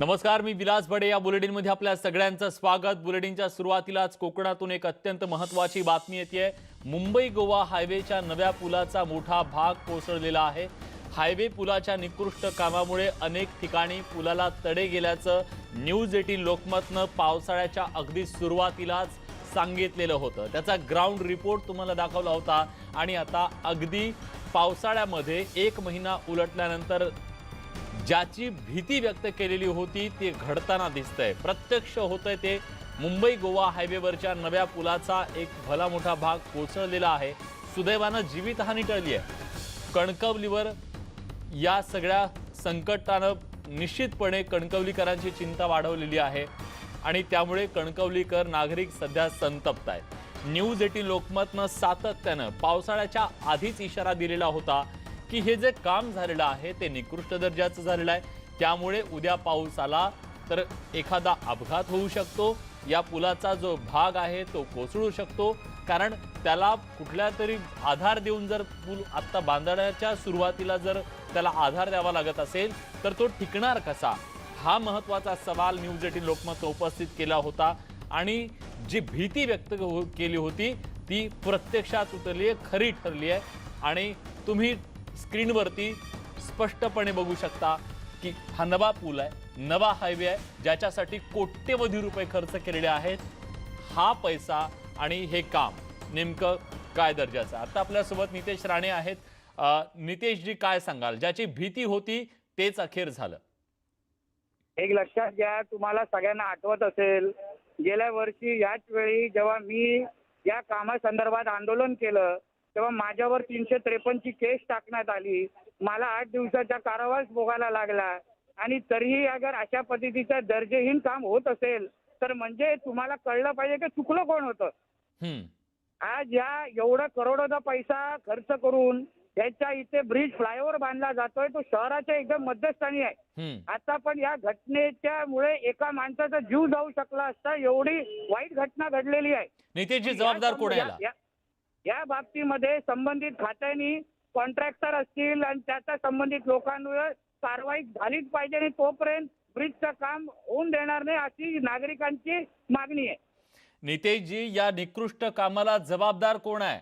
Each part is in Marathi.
नमस्कार, मी विलास बडे. या बुलेटिनमध्ये आपल्या सगळ्यांचं स्वागत. बुलेटिनच्या सुरुवातीलाच कोकणातून एक अत्यंत महत्त्वाची बातमी येते. मुंबई गोवा हायवेच्या नव्या पुलाचा मोठा भाग कोसळलेला आहे. हायवे पुलाच्या निकृष्ट कामामुळे अनेक ठिकाणी पुलाला तडे गेल्याचं न्यूज 18 लोकमतनं पावसाळ्याच्या अगदी सुरुवातीलाच सांगितलेलं होतं. त्याचा ग्राउंड रिपोर्ट तुम्हाला दाखवला होता आणि आता अगदी पावसाळ्यामध्ये एक महिना उलटल्यानंतर ज्याची भीती व्यक्त केलेली होती ती घडताना दिसतंय. प्रत्यक्ष होतंय ते मुंबई गोवा हायवेवरच्या नव्या पुलाचा एक भला मोठा भाग कोसळलेला आहे. सुदैवानं जीवितहानी टळली आहे. कणकवलीवर या सगळ्या संकटानं निश्चितपणे कणकवलीकरांची चिंता वाढवलेली आहे आणि त्यामुळे कणकवलीकर नागरिक सध्या संतप्त आहेत. न्यूज 18 लोकमतनं सातत्यानं पावसाळ्याच्या आधीच इशारा दिलेला होता की हे जे काम झालेलं आहे ते निकृष्ट दर्जाचं झालेलं आहे. त्यामुळे उद्या पाऊस आला तर एखादा अपघात होऊ शकतो. या पुलाचा जो भाग आहे तो कोसळू शकतो, कारण त्याला कुठल्या तरी आधार देऊन जर पूल आत्ता बांधण्याच्या सुरुवातीला जर त्याला आधार द्यावा लागत असेल तर तो टिकणार कसा, हा महत्त्वाचा सवाल न्यूज 18 लोकमतनं उपस्थित केला होता. आणि जी भीती व्यक्त केली होती ती प्रत्यक्षात उतरली आहे, खरी ठरली आहे. आणि तुम्ही स्क्रीनवरती स्पष्टपणे बघू शकता की हा नवा पूल आहे, नवा हायवे आहे, ज्याच्यासाठी कोट्यवधी रुपये खर्च केलेले आहेत. हा पैसा आणि हे काम नेमकं काय दर्जाचं? आता आपल्यासोबत नितेश राणे आहेत. नितेशजी, काय सांगाल? ज्याची भीती होती तेच अखेर झालं. एक लक्षात घ्या, तुम्हाला सगळ्यांना आठवत असेल, गेल्या वर्षी याच वेळी जेव्हा मी या कामासंदर्भात आंदोलन केलं तेव्हा माझ्यावर 353 ची केस टाकण्यात आली. मला 8 दिवसाचा कारावास भोगायला लागला. आणि तरीही अगर अशा पद्धतीचं दर्जेहीन काम होत असेल तर म्हणजे तुम्हाला कळलं पाहिजे की चुकलं कोण होतं. आज या एवढा करोडोचा पैसा खर्च करून याच्या इथे ब्रिज फ्लायओव्हर बांधला जातोय, तो शहराच्या एकदम मध्यस्थानी आहे. आता पण या घटनेच्या मुळे एका माणसाचा जीव जाऊ शकला असता, एवढी वाईट घटना घडलेली आहे. नितेशजी, जबाबदार कोण आहे? या बाबतीमध्ये संबंधित खात्यांनी, कॉन्ट्रॅक्टर असतील आणि त्याच्या संबंधित लोकांवर कारवाई झालीच पाहिजे. आणि तोपर्यंत ब्रिजचं काम होऊन देणार नाही अशी नागरिकांची मागणी आहे. नितेशजी, या निकृष्ट कामाला जबाबदार कोण आहे?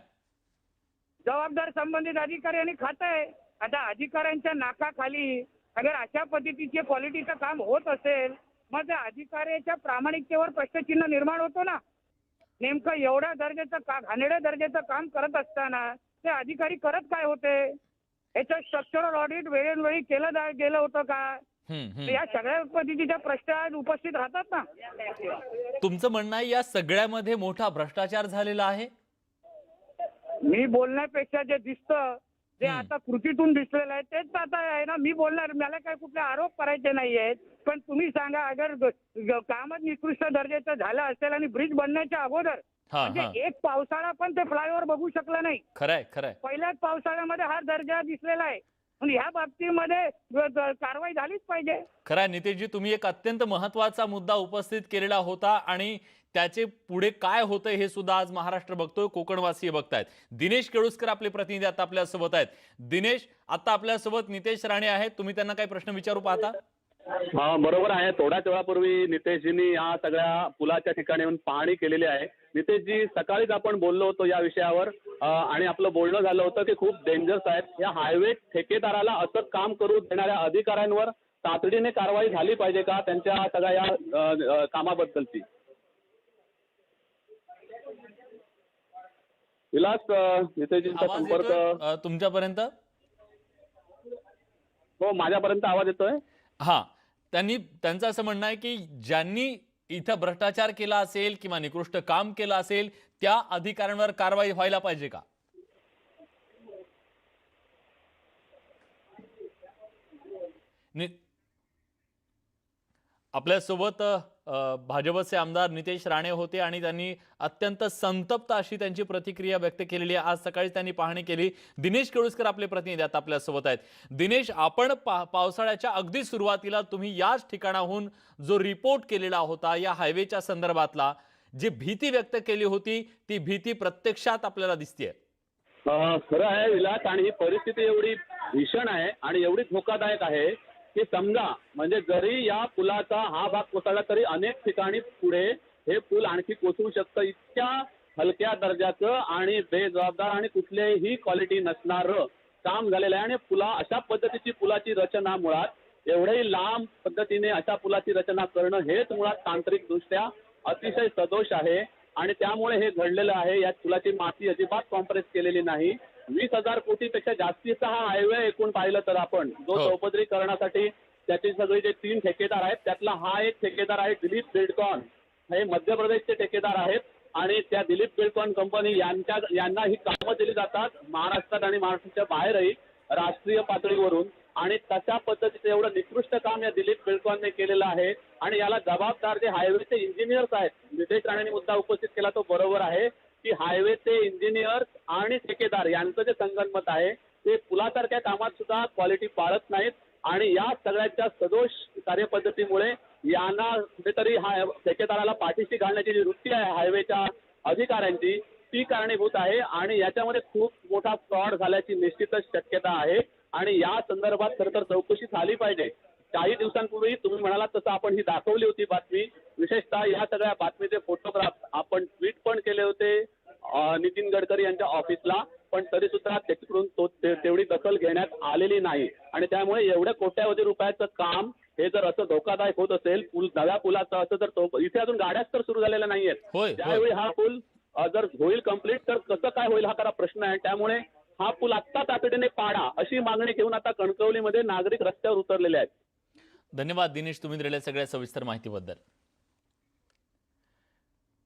जबाबदार संबंधित अधिकारी आणि खातं आहे. आता अधिकाऱ्यांच्या नाकाखाली अगर अशा पद्धतीचे क्वालिटीचं काम होत असेल मग त्या अधिकाऱ्याच्या प्रामाणिकतेवर प्रश्नचिन्ह निर्माण होतो ना. नेमकं एवढ्या दर्जाचं घाणेरड्या दर्जाचं काम करत असताना ते अधिकारी करत काय होते? याचं स्ट्रक्चरल ऑडिट वेळोवेळी केलं गेलं होतं का? या सगळ्या पद्धतीच्या प्रश्न आज उपस्थित राहतात ना. तुमचं म्हणणं आहे या सगळ्यामध्ये मोठा भ्रष्टाचार झालेला आहे? मी बोलण्यापेक्षा जे दिसतं, जे आता कृतीतून दिसलेलं आहे तेच आता आहे ना. मी बोलणार, मला काय कुठले आरोप करायचे नाहीयेत. पण तुम्ही सांगा, अगर कामच निकृष्ट दर्जाचं झालं असेल आणि ब्रिज बनण्याच्या अगोदर म्हणजे एक पावसाळा पण ते फ्लायओव्हर बघू शकला नाही. खरंय, खरंय. पहिल्याच पावसाळ्यामध्ये हा दर्जा दिसलेला आहे. पण ह्या बाबतीमध्ये कारवाई झालीच पाहिजे. खरंय नितेशजी, तुम्ही एक अत्यंत महत्त्वाचा मुद्दा उपस्थित केलेला होता आणि त्याचे पुढे काय होतंय हे सुद्धा आज महाराष्ट्र बघतोय, कोकणवासीय बघतायत. दिनेश केळुसकर आपले प्रतिनिधी आता आपल्यासोबत आहेत. दिनेश, आता आपल्यासोबत नितेश राणे आहेत. तुम्ही त्यांना काही प्रश्न विचारू पाहता? हा, बरोबर आहे. थोड्याच वेळापूर्वी नितेशजींनी या सगळ्या पुलाच्या ठिकाणी येऊन पाहणी केलेली आहे. नितेशजी, सकाळीच आपण बोललो होतो या विषयावर आणि आपलं बोलणं झालं होतं की खूप डेंजरस आहेत. या हायवे ठेकेदाराला असं काम करू देणाऱ्या अधिकाऱ्यांवर तातडीने कारवाई झाली पाहिजे का त्यांच्या सगळ्या या कामाबद्दलची? विलास, नितेशजींचा संपर्क तुमच्यापर्यंत? हो, माझ्यापर्यंत आवाज येतोय. हा, त्यांचं असं म्हणणं आहे की ज्यांनी इथं भ्रष्टाचार केला असेल किंवा निकृष्ट काम केलं असेल त्या अधिकाऱ्यांवर कारवाई व्हायला पाहिजे का? आपल्यासोबत भाजपचे आमदार नितेश राणे होते आणि त्यांनी अत्यंत संतप्त अशी त्यांची प्रतिक्रिया व्यक्त केलेली आहे. आज सकाळी त्यांनी पाहणी केली. दिनेश केळुसकर आपले प्रतिनिधी आता आपल्यासोबत आहेत. दिनेश, आपण पावसाळ्याच्या अगदी सुरुवातीला तुम्ही याच ठिकाणाहून जो रिपोर्ट केलेला होता या हायवेच्या संदर्भातला, जी भीती व्यक्त केली होती ती भीती प्रत्यक्षात आपल्याला दिसतेय. खरं आहे विलास, आणि ही परिस्थिती एवढी भीषण आहे आणि एवढी धोकादायक आहे की समजा म्हणजे जरी या पुलाचा हा भाग कोसळला तरी अनेक ठिकाणी पुढे हे पूल आणखी कोसळू शकतं. इतक्या हलक्या दर्जाचं आणि बेजबाबदार आणि कुठल्याही क्वालिटी नसणारं काम झालेलं आहे. आणि अशा पद्धतीची पुलाची रचना मुळात एवढ्याही लांब पद्धतीने अशा पुलाची रचना करणं हेच मुळात तांत्रिकदृष्ट्या अतिशय सदोष आहे. आणि त्यामुळे हे घडलेलं आहे. या पुलाची माती अजिबात कॉम्प्रेस केलेली नाही. 20,000 कोटीपेक्षा जास्तीचा हा हायवे एकूण पाहिलं तर आपण जो चौपदरीकरणासाठी त्याचे सगळे जे 3 ठेकेदार आहेत त्यातला हा एक ठेकेदार आहे दिलीप बिल्डकॉन. हे मध्य प्रदेशचे ठेकेदार आहेत आणि त्या दिलीप बिल्डकॉन कंपनी यांना ही कामं दिली जातात महाराष्ट्रात आणि महाराष्ट्राच्या बाहेरही राष्ट्रीय पातळीवरून. आणि तशा पद्धतीचं एवढं निकृष्ट काम या दिलीप बिल्डकॉनने केलेलं आहे. आणि याला जबाबदार जे हायवेचे इंजिनियर्स आहेत, नितेश राणेंनी मुद्दा उपस्थित केला तो बरोबर आहे की हायवेचे इंजिनियर्स आणि ठेकेदार यांचं जे संगनमत आहे ते पुलासारख्या कामात सुद्धा क्वालिटी पाळत नाहीत. आणि या सगळ्याच्या सदोष कार्यपद्धतीमुळे यांना कुठेतरी हा ठेकेदाराला पाठीशी घालण्याची जी वृत्ती आहे हायवेच्या अधिकाऱ्यांची ती कारणीभूत आहे. आणि याच्यामध्ये खूप मोठा फ्रॉड झाल्याची निश्चितच शक्यता आहे. आणि या संदर्भात खरं तर चौकशी झाली पाहिजे. काही दिवसांपूर्वी तुम्ही म्हणालात तसं आपण ही दाखवली होती बातमी. विशेषतः या सगळ्या बातमीचे फोटोग्राफ आपण ट्विट पण केले होते नितीन गडकरी यांच्या ऑफिसला. पण तरी सुद्धा त्याच्याकडून तेवढी दखल घेण्यात आलेली नाही. आणि त्यामुळे एवढ्या कोट्यावधी रुपयाचं काम हे जर असं धोकादायक होत असेल नव्या पुलाचं असं जर इथे अजून गाड्याच तर सुरू झालेल्या नाहीयेत. त्यावेळी हा पूल जर होईल कम्प्लीट तर कसं काय होईल हा खरा प्रश्न आहे. त्यामुळे हा पूल आत्ता तातडीने पाडा अशी मागणी घेऊन आता कणकवलीमध्ये नागरिक रस्त्यावर उतरलेले आहेत. धन्यवाद दिनेश, तुम्ही दिलेल्या सगळ्या सविस्तर माहितीबद्दल.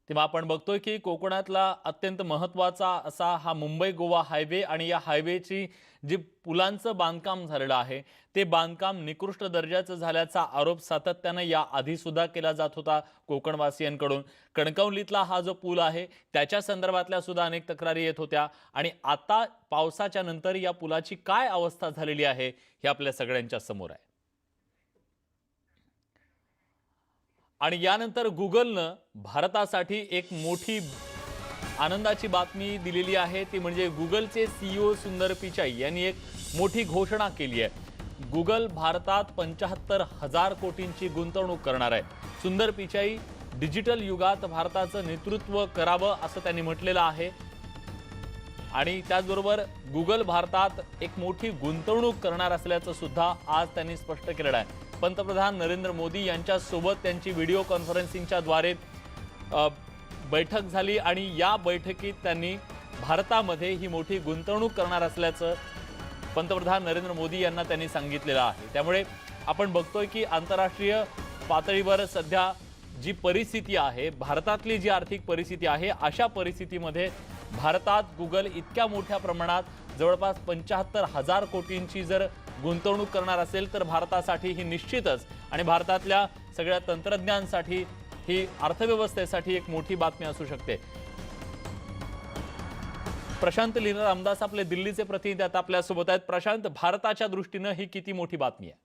तेव्हा आपण बघतोय की कोकणातला अत्यंत महत्त्वाचा असा हा मुंबई गोवा हायवे आणि या हायवेची जी पुलांचं बांधकाम झालेलं आहे ते बांधकाम निकृष्ट दर्जाचं झाल्याचा आरोप सातत्याने या आधी सुद्धा केला जात होता कोकणवासियांकडून. कणकवलीतला हा जो पूल आहे त्याच्या संदर्भातल्या सुद्धा अनेक तक्रारी येत होत्या. आणि आता पावसाच्या नंतर या पुलाची काय अवस्था झालेली आहे हे आपल्या सगळ्यांच्या समोर आहे. आणि यानंतर गुगलनं भारतासाठी एक मोठी आनंदाची बातमी दिलेली आहे. ती म्हणजे गुगलचे CEO सुंदर पिचाई यांनी एक मोठी घोषणा केली आहे. गुगल भारतात 75,000 कोटींची गुंतवणूक करणार आहे. सुंदर पिचाई डिजिटल युगात भारताचं नेतृत्व करावं असं त्यांनी म्हटलेलं आहे. आणि त्याचबरोबर गुगल भारतात एक मोठी गुंतवणूक करणार असल्याचं सुद्धा आज त्यांनी स्पष्ट केलेलं आहे. पंतप्रधान नरेंद्र मोदी यांच्यासोबत त्यांची व्हिडिओ कॉन्फरन्सिंगच्या द्वारे बैठक झाली आणि या बैठकीत त्यांनी भारतामध्ये ही मोठी गुंतवणूक करणार असल्याचं पंतप्रधान नरेंद्र मोदी यांना त्यांनी सांगितलेलं आहे. त्यामुळे आपण बघतोय की आंतरराष्ट्रीय पातळीवर सध्या जी परिस्थिती आहे, भारतातली जी आर्थिक परिस्थिती आहे, अशा परिस्थितीमध्ये भारतात गुगल इतक्या मोठ्या प्रमाणात जवळपास 75,000 कोटींची जर गुंतवणूक करणार असेल तर भारतासाठी ही निश्चितच आणि भारतातल्या सगळ्या तंत्रज्ञानासाठी ही अर्थव्यवस्थेसाठी एक मोठी बातमी असू शकते. प्रशांत लीना रामदास आपले दिल्लीचे प्रतिनिधी आता आपल्यासोबत आहेत. प्रशांत, भारताच्या दृष्टीनं ही किती मोठी बातमी आहे?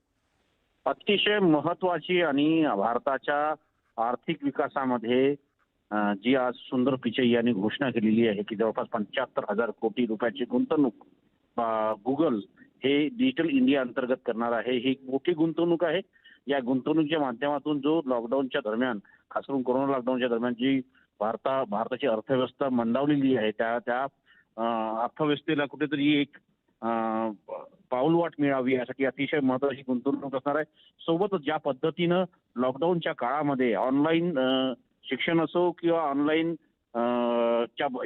अतिशय महत्वाची आणि भारताच्या आर्थिक विकासामध्ये जी आज सुंदर पिचाई यांनी घोषणा केलेली आहे की जवळपास 75,000 कोटी रुपयाची गुंतवणूक गुगल हे डिजिटल इंडिया अंतर्गत करणार आहे. ही मोठी गुंतवणूक आहे. या गुंतवणुकीच्या माध्यमातून जो लॉकडाऊनच्या दरम्यान, खास करून कोरोना लॉकडाऊनच्या दरम्यान जी भारताची अर्थव्यवस्था मंदावलेली आहे त्या अर्थव्यवस्थेला कुठेतरी एक पाऊलवाट मिळावी यासाठी अतिशय महत्त्वाची गुंतवणूक असणार आहे. सोबतच ज्या पद्धतीनं लॉकडाऊनच्या काळामध्ये ऑनलाईन शिक्षण असो किंवा ऑनलाईन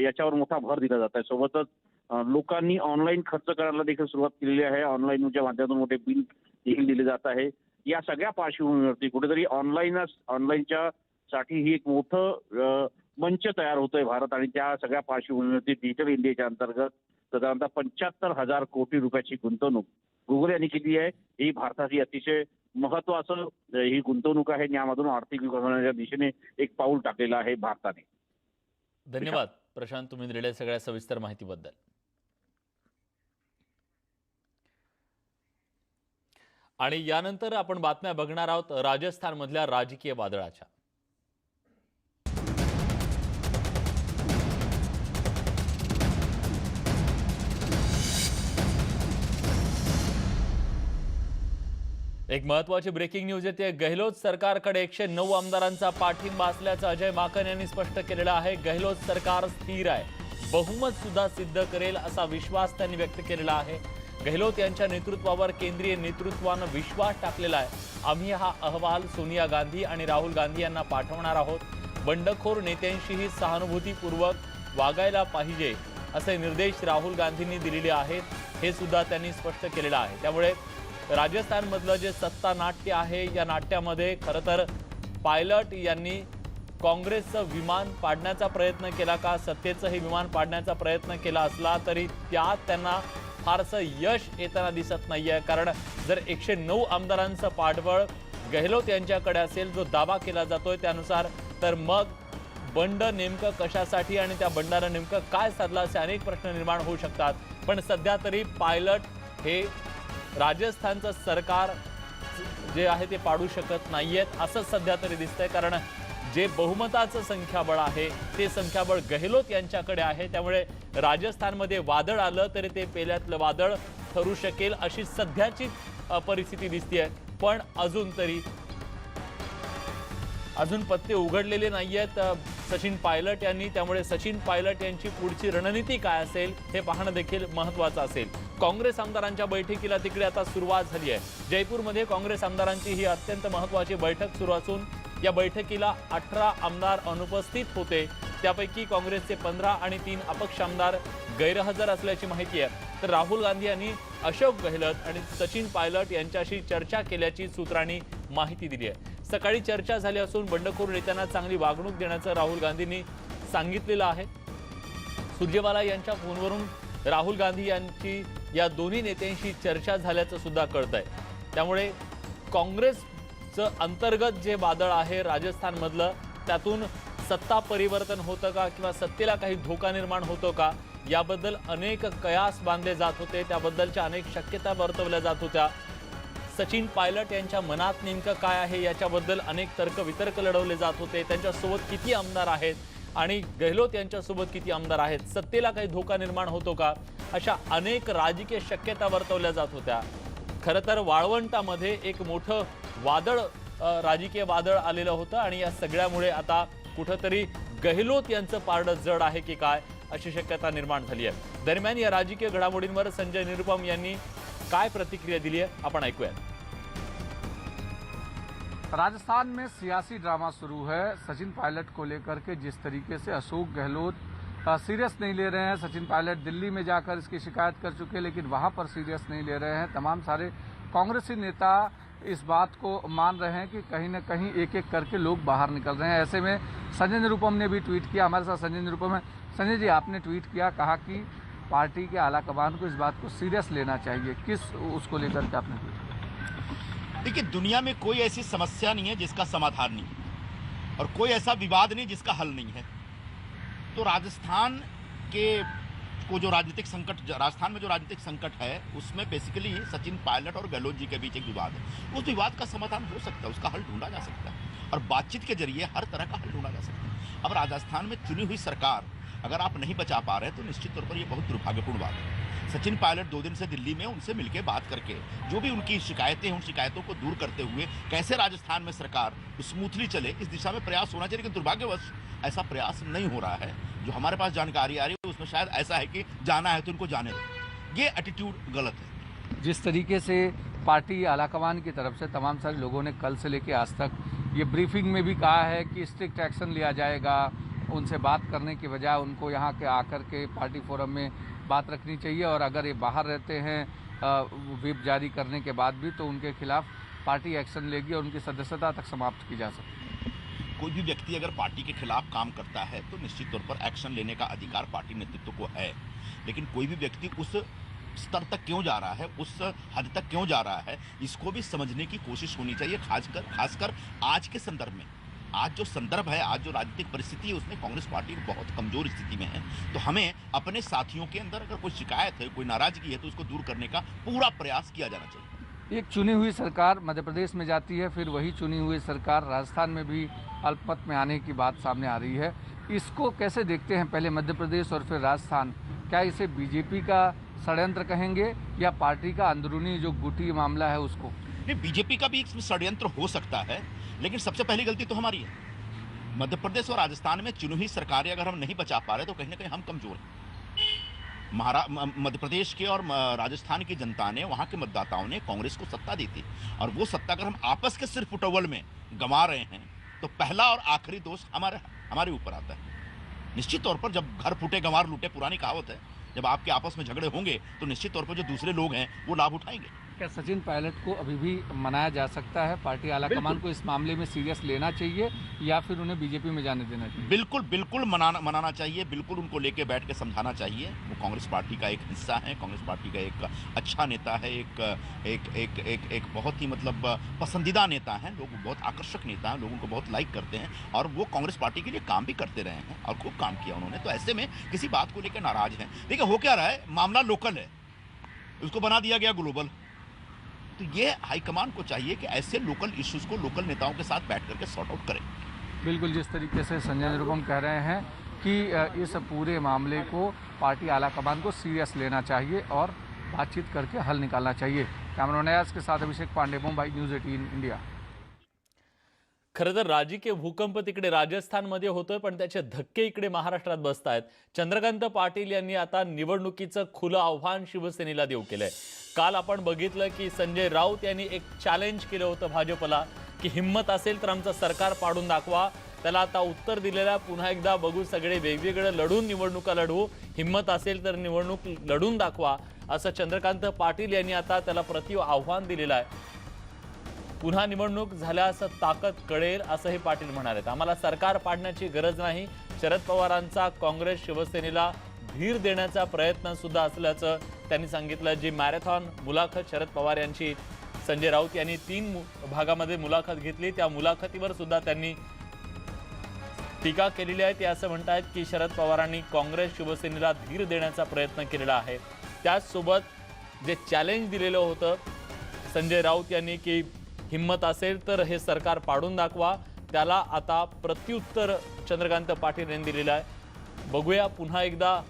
याच्यावर मोठा भर दिला जात आहे. सोबतच लोकांनी ऑनलाईन खर्च करायला देखील सुरुवात केलेली आहे. ऑनलाईनच्या माध्यमातून मोठे बिल देखील दिले जात आहे. या सगळ्या पार्श्वभूमीवरती कुठेतरी ऑनलाईनच्या साठी ही एक मोठं मंच तयार होतोय भारत. आणि त्या सगळ्या पार्श्वभूमीवरती डिजिटल इंडियाच्या अंतर्गत साधारणतः 75,000 कोटी रुपयाची गुंतवणूक गुगल यांनी केली आहे. ही भारताची अतिशय महत्वाचं ही गुंतवणूक आहे. यामधून आर्थिक विकासाच्या दिशेने एक पाऊल टाकलेलं आहे भारताने. धन्यवाद प्रशांत, तुम्ही दिलेल्या सगळ्या सविस्तर माहितीबद्दल. आणि यानंतर आपण बातम्या बघणार आहोत राजस्थान मधल्या राजकीय वादळाच्या. एक महत्वाची ब्रेकिंग न्यूज येते। गहलोत सरकारकडे 109 आमदारांचा पाठिंबा असल्याचं अजय माकन यांनी स्पष्ट केलेलं आहे। गहलोत सरकार स्थिर आहे, बहुमत सुद्धा सिद्ध करेल असा विश्वास त्यांनी व्यक्त केलेला आहे। गहलोत यांच्या नेतृत्वावर केंद्रीय नेतृत्वानं विश्वास टाकलेला आहे। आम्ही हा अहवाल सोनिया गांधी आणि राहुल गांधी यांना पाठवणार आहोत। बंडखोर नेत्यांशीही सहानुभूतीपूर्वक वागायला पाहिजे असे निर्देश राहुल गांधींनी दिलेले आहेत, हे सुद्धा त्यांनी स्पष्ट केलेलं आहे। त्यामुळे राजस्थानमधलं जे सत्ता नाट्य आहे, या नाट्यामध्ये खरं तर पायलट यांनी काँग्रेसचं विमान पाडण्याचा प्रयत्न केला का, सत्तेचं हे विमान पाडण्याचा प्रयत्न केला असला तरी त्यात त्यांना फारसं यश येताना दिसत नाहीये। कारण जर 109 आमदारांचं पाठबळ गहलोत यांच्याकडे असेल, जो दावा केला जातोय त्यानुसार, तर मग बंड नेमकं कशासाठी आणि त्या बंडानं नेमकं काय साधलं असे अनेक प्रश्न निर्माण होऊ शकतात। पण सध्या तरी पायलट हे राजस्थानचं सरकार जे आहे ते पाडू शकत नाहीयेत असं सध्या तरी दिसतंय। कारण जे बहुमताचं संख्याबळ आहे ते संख्याबळ गहलोत यांच्याकडे आहे। त्यामुळे राजस्थानमध्ये वादळ आलं तरी ते पेल्यातलं वादळ ठरू शकेल अशी सध्याची परिस्थिती दिसतेय। पण अजून पत्ते उघडलेले नाहीयेत सचिन पायलट यांनी। त्यामुळे सचिन पायलट यांची पुढची रणनीती काय असेल हे पाहणं देखील महत्त्वाचं असेल। काँग्रेस आमदारांच्या बैठकीला तिकडे आता सुरुवात झाली आहे। जयपूरमध्ये काँग्रेस आमदारांची ही अत्यंत महत्त्वाची बैठक सुरू असून या बैठकीला 18 आमदार अनुपस्थित होते। त्यापैकी काँग्रेसचे 15 आणि 3 अपक्ष आमदार गैरहजर असल्याची माहिती आहे। तर राहुल गांधी यांनी अशोक गहलोत आणि सचिन पायलट यांच्याशी चर्चा केल्याची सूत्रांनी माहिती दिली आहे। सकाळी चर्चा झाली असून बंडखोर नेत्यांना चांगली वागणूक देण्याचं राहुल गांधींनी सांगितलेलं आहे। सुरजेवाला यांच्या फोनवरून राहुल गांधी यांची या दोन्ही नेत्यांशी चर्चा झाल्याचं सुद्धा कळतंय। त्यामुळे काँग्रेसचं अंतर्गत जे वादळ आहे राजस्थानमधलं, त्यातून सत्ता परिवर्तन होतं का किंवा सत्तेला काही धोका निर्माण होतो का, याबद्दल अनेक कयास बांधले जात होते, त्याबद्दलच्या अनेक शक्यता वर्तवल्या जात होत्या। सचिन पायलट यांच्या मनात नेमकं काय आहे याच्याबद्दल अनेक तर्कवितर्क लढवले जात होते। त्यांच्यासोबत किती आमदार आहेत आणि गहलोत यांच्यासोबत किती आमदार आहेत, सत्तेला काही धोका निर्माण होतो का, अशा अनेक राजकीय शक्यता वर्तवल्या जात होत्या। खरं तर वाळवंटामध्ये एक मोठं वादळ, राजकीय वादळ आलेलं होतं आणि या सगळ्यामुळे आता कुठंतरी गहलोत यांचं पारडं जड आहे की काय अशी शक्यता निर्माण झाली आहे। दरम्यान या राजकीय घडामोडींवर संजय निरुपम यांनी काय प्रतिक्रिया दिली आहे आपण ऐकूया। राजस्थान में सियासी ड्रामा शुरू है। सचिन पायलट को लेकर के जिस तरीके से अशोक गहलोत सीरियस नहीं ले रहे हैं। सचिन पायलट दिल्ली में जाकर इसकी शिकायत कर चुके हैं, लेकिन वहां पर सीरियस नहीं ले रहे हैं। तमाम सारे कांग्रेसी नेता इस बात को मान रहे हैं कि कहीं न कहीं एक एक करके लोग बाहर निकल रहे हैं। ऐसे में संजय निरुपम ने भी ट्वीट किया। हमारे साथ संजय निरुपम है। संजय जी, आपने ट्वीट किया, कहा कि पार्टी के आलाकमान को इस बात को सीरियस लेना चाहिए, किस उसको लेकर के आपने ट्वीट किया? देखिए, दुनिया में कोई ऐसी समस्या नहीं है जिसका समाधान नहीं और कोई ऐसा विवाद नहीं जिसका हल नहीं है। तो राजस्थान में जो राजनीतिक संकट है उसमें बेसिकली सचिन पायलट और गहलोत जी के बीच एक विवाद है। उस विवाद का समाधान हो सकता है, उसका हल ढूंढा जा सकता है और बातचीत के जरिए हर तरह का हल ढूंढा जा सकता है। अब राजस्थान में चुनी हुई सरकार अगर आप नहीं बचा पा रहे हैं तो निश्चित तौर पर यह बहुत दुर्भाग्यपूर्ण बात है। सचिन पायलट 2 दिन से दिल्ली में, उनसे मिलकर बात करके जो भी उनकी शिकायतें हैं उन शिकायतों को दूर करते हुए कैसे राजस्थान में सरकार स्मूथली चले इस दिशा में प्रयास होना चाहिए। लेकिन दुर्भाग्यवश ऐसा प्रयास नहीं हो रहा है। जो हमारे पास जानकारी आ रही है उसमें शायद ऐसा है कि जाना है तो उनको जाने दो। ये एटीट्यूड गलत है। जिस तरीके से पार्टी आलाकमान की तरफ से तमाम सारे लोगों ने कल से लेकर आज तक ये ब्रीफिंग में भी कहा है कि स्ट्रिक्ट एक्शन लिया जाएगा, उनसे बात करने के बजाय उनको यहाँ के आकर के पार्टी फोरम में बात रखनी चाहिए और अगर ये बाहर रहते हैं व्हिप जारी करने के बाद भी तो उनके खिलाफ पार्टी एक्शन लेगी और उनकी सदस्यता तक समाप्त की जा सकती है। कोई भी व्यक्ति अगर पार्टी के खिलाफ काम करता है तो निश्चित तौर पर एक्शन लेने का अधिकार पार्टी नेतृत्व को है। लेकिन कोई भी व्यक्ति उस स्तर तक क्यों जा रहा है, उस हद तक क्यों जा रहा है, इसको भी समझने की कोशिश होनी चाहिए। खासकर आज के संदर्भ में, आज जो संदर्भ है, आज जो राजनीतिक परिस्थिति है उसमें कांग्रेस पार्टी बहुत कमजोर स्थिति में है। तो हमें अपने साथियों के अंदर अगर कोई शिकायत है, कोई नाराजगी है तो उसको दूर करने का पूरा प्रयास किया जाना चाहिए। एक चुनी हुई सरकार मध्य प्रदेश में जाती है, फिर वही चुनी हुई सरकार राजस्थान में भी अल्पमत में आने की बात सामने आ रही है। इसको कैसे देखते हैं, पहले मध्य प्रदेश और फिर राजस्थान? क्या इसे बीजेपी का षड्यंत्र कहेंगे या पार्टी का अंदरूनी जो गुटी मामला है उसको? नहीं, बीजेपी का भी इसमें षड्यंत्र हो सकता है, लेकिन सबसे पहली गलती तो हमारी है। मध्य प्रदेश और राजस्थान में चुनी हुई सरकारें अगर हम नहीं बचा पा रहे तो कहीं ना कहीं हम कमजोर हैं। मध्य प्रदेश के और राजस्थान की जनता ने, वहां के मतदाताओं ने कांग्रेस को सत्ता दी थी, और वो सत्ता अगर हम आपस के सिर्फ उटवल में गंवा रहे हैं तो पहला और आखिरी दोष हमारे ऊपर आता है। निश्चित तौर पर जब घर फूटे गंवार लूटे पुरानी कहावत है, जब आपके आपस में झगड़े होंगे तो निश्चित तौर पर जो दूसरे लोग हैं वो लाभ उठाएंगे। क्या सचिन पायलट को अभी भी मनाया जा सकता है? पार्टी आलाकमान को इस मामले में सीरियस लेना चाहिए या फिर उन्हें बीजेपी में जाने देना चाहिए? बिल्कुल मनाना चाहिए, बिल्कुल उनको लेके बैठ के समझाना चाहिए। वो कांग्रेस पार्टी का एक हिस्सा है, कांग्रेस पार्टी का एक अच्छा नेता है, एक बहुत ही मतलब पसंदीदा नेता है, लोग बहुत आकर्षक नेता हैं, लोग उनको बहुत लाइक करते हैं, और वो कांग्रेस पार्टी के लिए काम भी करते रहे हैं और खूब काम किया उन्होंने। तो ऐसे में किसी बात को लेकर नाराज हैं। देखिए हो क्या रहा है, मामला लोकल है, उसको बना दिया गया ग्लोबल। तो ये हाईकमान को चाहिए कि ऐसे लोकल इश्यूज को लोकल नेताओं के साथ बैठ करके सॉर्ट आउट करें। बिल्कुल, जिस तरीके से संजय निरुपम कह रहे हैं कि इस पूरे मामले को पार्टी आलाकमान को सीरियस लेना चाहिए और बातचीत करके हल निकालना चाहिए। कैमरा नयाज के साथ अभिषेक पांडे, मुंबई, न्यूज 18 इंडिया। खरं तर राजकीय भूकंप तिकडे राजस्थानमध्ये होतोय, पण त्याचे धक्के इकडे महाराष्ट्रात बसतायत। चंद्रकांत पाटील यांनी आता निवडणुकीचं खुलं आव्हान शिवसेनेला देऊ केलंय। काल आपण बघितलं की संजय राऊत यांनी एक चॅलेंज केलं होतं भाजपला की हिम्मत असेल तर आमचं सरकार पाडून दाखवा। त्याला आता उत्तर दिलेलं, पुन्हा एकदा बघू, सगळे वेगवेगळे लढून निवडणुका लढवू, हिम्मत असेल तर निवडणूक लढून दाखवा, असं चंद्रकांत पाटील यांनी आता त्याला प्रति आव्हान दिलेलं आहे। पुन्हा निवडणूक झाल्यास ताकद कळेल असंही पाटील म्हणाले। आम्हाला सरकार पाडण्याची गरज नाही, शरद पवारांचा काँग्रेस शिवसेनेला धीर देण्याचा प्रयत्न सुद्धा असल्याचं त्यांनी सांगितलं। जी मॅरेथॉन मुलाखत शरद पवार यांची संजय राऊत यांनी 3 भागामध्ये मुलाखत घेतली, त्या मुलाखतीवर सुद्धा त्यांनी टीका केलेली आहे। ते असं म्हणतात की शरद पवारांनी काँग्रेस शिवसेनेला धीर देण्याचा प्रयत्न केलेला आहे। त्याचसोबत जे चॅलेंज दिलेलं होतं संजय राऊत यांनी की हिम्मत असेल तर हे सरकार पाडून दाखवा, त्याला आता प्रत्युत्तर चंद्रकांत पाटील यांनी दिलेलं आहे। बघूया, पुन्हा एकदा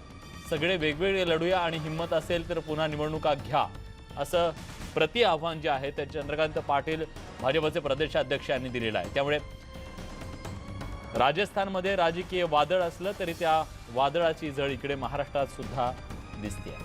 सगळे वेगवेगळे लढूया आणि हिम्मत असेल तर पुन्हा निवडणुका घ्या, असं प्रति आव्हान जे आहे ते चंद्रकांत पाटील भाजपचे प्रदेशाध्यक्ष यांनी दिलेलं आहे। त्यामुळे राजस्थानमध्ये राजकीय वादळ असलं तरी त्या वादळाची झळ इकडे महाराष्ट्रात सुद्धा दिसते।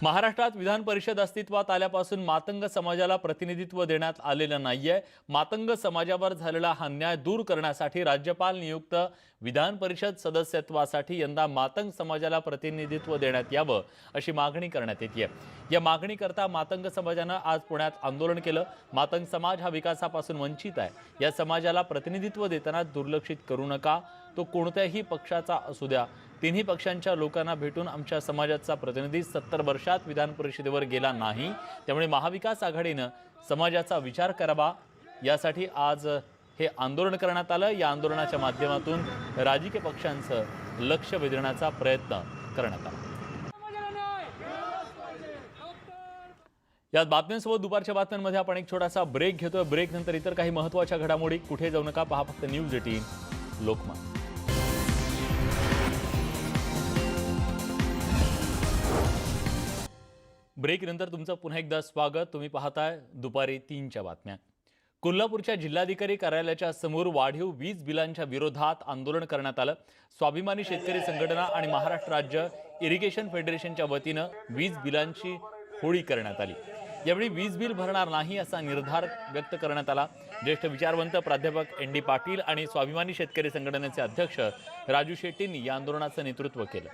महाराष्ट्रात विधान परिषद अस्तित्वात आल्यापासून मातंग समाजाला प्रतिनिधित्व देण्यात आलेलं नाहीये। मातंग समाजावर झालेला हा अन्याय दूर करण्यासाठी राज्यपाल नियुक्त विधान परिषद सदस्यत्वासाठी यंदा मातंग समाजाला प्रतिनिधित्व देण्यात यावं अशी मागणी करण्यात येते। या मागणीकरता मातंग समाजानं आज पुण्यात आंदोलन केलं। मातंग समाज हा विकासापासून वंचित आहे, या समाजाला प्रतिनिधित्व देताना दुर्लक्षित करू नका, तो कोणत्याही पक्षाचा असू द्या। तिन्ही पक्षांच्या लोकांना भेटून आमच्या समाजाचा प्रतिनिधी 70 वर्षात विधान परिषदेवर गेला नाही, त्यामुळे महाविकास आघाडीनं समाजाचा विचार करावा, यासाठी आज हे आंदोलन करण्यात आलं। या आंदोलनाच्या माध्यमातून राजकीय पक्षांचं लक्ष वेधण्याचा प्रयत्न करण्यात आला। या बातम्यांसोबत दुपारच्या बातम्यांमध्ये आपण एक छोटासा ब्रेक घेतोय। ब्रेक नंतर इतर काही महत्त्वाच्या घडामोडी, कुठे जाऊ नका, पहा फक्त न्यूज 18 लोकमत। ब्रेक नंतर तुमचं पुन्हा एकदा स्वागत। तुम्ही पाहताय दुपारी 3च्या बातम्या। कोल्हापूरच्या जिल्हाधिकारी कार्यालयाच्या समोर वाढीव वीज बिलांच्या विरोधात आंदोलन करण्यात आलं। स्वाभिमानी शेतकरी संघटना आणि महाराष्ट्र राज्य इरिगेशन फेडरेशनच्या वतीनं वीज बिलांची होळी करण्यात आली। यावेळी वीज बिल भरणार नाही असा निर्धार व्यक्त करण्यात आला। ज्येष्ठ विचारवंत प्राध्यापक एन डी पाटील आणि स्वाभिमानी शेतकरी संघटनेचे अध्यक्ष राजू शेट्टींनी या आंदोलनाचं नेतृत्व केलं।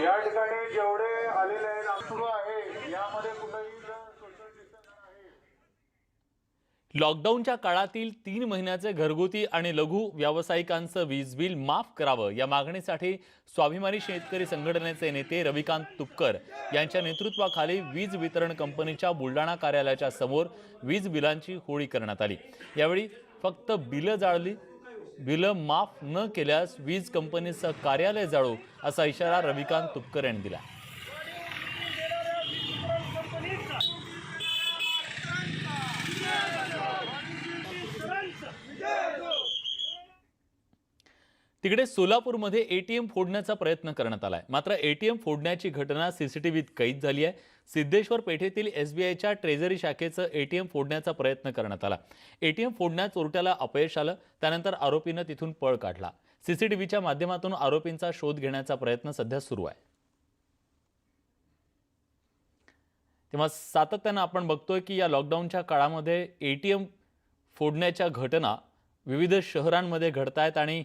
या ठिकाणी जेवढे आलेले आहेत सुरू आहे, यामध्ये कुठेही लॉकडाऊनच्या काळातील 3 महिन्याचे घरगुती आणि लघु व्यावसायिकांचं वीज बिल माफ करावं, या मागणीसाठी स्वाभिमानी शेतकरी संघटनेचे नेते रविकांत तुपकर यांच्या नेतृत्वाखाली वीज वितरण कंपनीच्या बुलडाणा कार्यालयाच्या समोर वीज बिलांची होळी करण्यात आली। यावेळी फक्त बिलं जाळली, बिलं माफ न केल्यास वीज कंपनीचं कार्यालय जाळू असा इशारा रविकांत तुपकर यांनी दिला। तिकडे सोलापूरमध्ये एटीएम फोडण्याचा प्रयत्न करण्यात आलाय. मात्र एटीएम फोडण्याची घटना सीसीटीव्हीत कैद झाली आहे. सिद्धेश्वर पेठेतील एसबीआयच्या ट्रेझरी शाखेचं एटीएम फोडण्याचा प्रयत्न करण्यात आला. एटीएम फोडण्यात चोरट्याला अपयश आलं. त्यानंतर आरोपीनं तिथून पळ काढला. सीसीटीव्हीच्या माध्यमातून आरोपींचा शोध घेण्याचा प्रयत्न सध्या सुरू आहे. तेव्हा सातत्यानं आपण बघतोय की या लॉकडाऊनच्या काळामध्ये एटीएम फोडण्याच्या घटना विविध शहरांमध्ये घडतायत आणि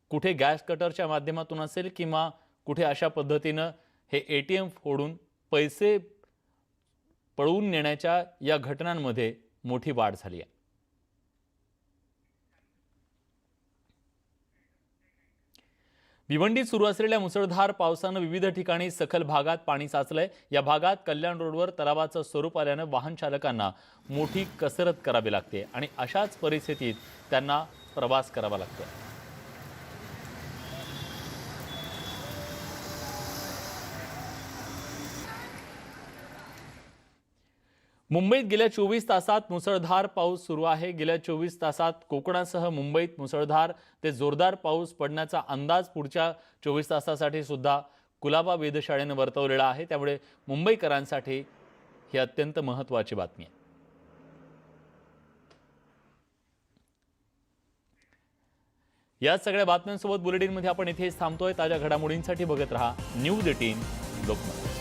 कुठे गॅस कटरच्या माध्यमातून असेल किंवा कुठे अशा पद्धतीनं हे एटीएम फोडून पैसे पळवून नेण्याच्या या घटनांमध्ये मोठी वाढ झाली आहे. भिवंडीत सुरू असलेल्या मुसळधार पावसानं विविध ठिकाणी सखल भागात पाणी साचलंय. या भागात कल्याण रोडवर तलावाचं स्वरूप आल्यानं वाहन चालकांना मोठी कसरत करावी लागते आणि अशाच परिस्थितीत त्यांना प्रवास करावा लागतो. मुंबईत गेल्या 24 तासात मुसळधार पाऊस सुरू आहे. गेल्या 24 तासात कोकणासह मुंबईत मुसळधार ते जोरदार पाऊस पडण्याचा अंदाज पुढच्या 24 तासासाठी सुद्धा कुलाबा वेधशाळेनं वर्तवलेला आहे. त्यामुळे मुंबईकरांसाठी ही अत्यंत महत्त्वाची बातमी आहे. या सगळ्या बातम्यांसोबत बुलेटिनमध्ये आपण इथेच थांबतोय. ताज्या घडामोडींसाठी बघत रहा न्यूज 18 लोकमत.